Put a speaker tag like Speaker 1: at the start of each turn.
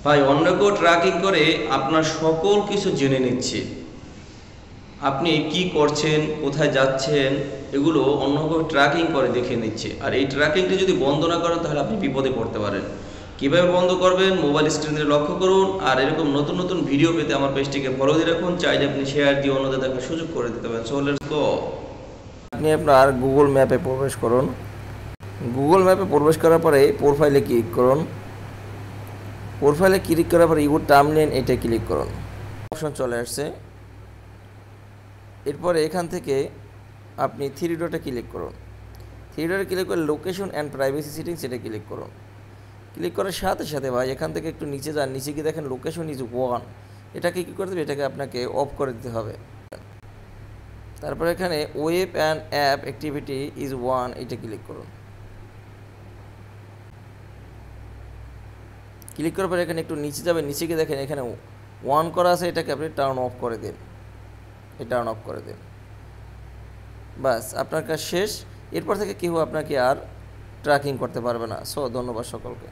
Speaker 1: ভাই অন্য কেউ ট্র্যাকিং করে আপনার সকল কিছু জেনে নিচ্ছে। আপনি কি করছেন, কোথায় যাচ্ছেন, এগুলো অন্য কেউ ট্র্যাকিং করে দেখে নিচ্ছে। আর এই ট্র্যাকিংটি যদি বন্ধ না করেন তাহলে আপনি বিপদে পড়তে পারেন। কিভাবে বন্ধ করবেন, মোবাইল স্ক্রিনে লক্ষ্য করুন। আর এরকম নতুন নতুন ভিডিও পেতে আমার পেজটিকে ফলো দিয়ে রাখুন। চাইলে আপনি শেয়ার দিয়ে অন্যদের দেখার সুযোগ করে দিতে পারেন। So let's go.
Speaker 2: আপনি আপনার গুগল ম্যাপে প্রবেশ করুন। গুগল ম্যাপে প্রবেশ করার পরে প্রোফাইলে ক্লিক করুন। প্রোফাইলে ক্লিক করার পরে ইউর টার্মলাইন এটা ক্লিক করুন। অপশন চলে আসছে। এরপরে এখান থেকে আপনি থ্রি ডটে ক্লিক করুন। থ্রি ডটে ক্লিক করে লোকেশন অ্যান্ড প্রাইভেসি সেটিংস এটা ক্লিক করুন। ক্লিক করার সাথে সাথে ভাই এখান থেকে একটু নিচে যান, নিচে গিয়ে দেখেন লোকেশন ইজ ওয়ান, এটাকে কী করতে হবে, এটাকে আপনাকে অফ করে দিতে হবে। তারপর এখানে web and app activity is one, এটা ক্লিক করুন। ক্লিক করার পরে এখানে একটু নিচে যাবেন, নিচে গিয়ে দেখেন এখানে ওয়ান করা আছে, এটাকে আপনি টার্ন অফ করে দিন। এই টার্ন অফ করে দিন, বাস আপনার কাজ শেষ। এরপর থেকে কেউ আপনাকে আর ট্র্যাকিং করতে পারবে না। সো ধন্যবাদ সকলকে।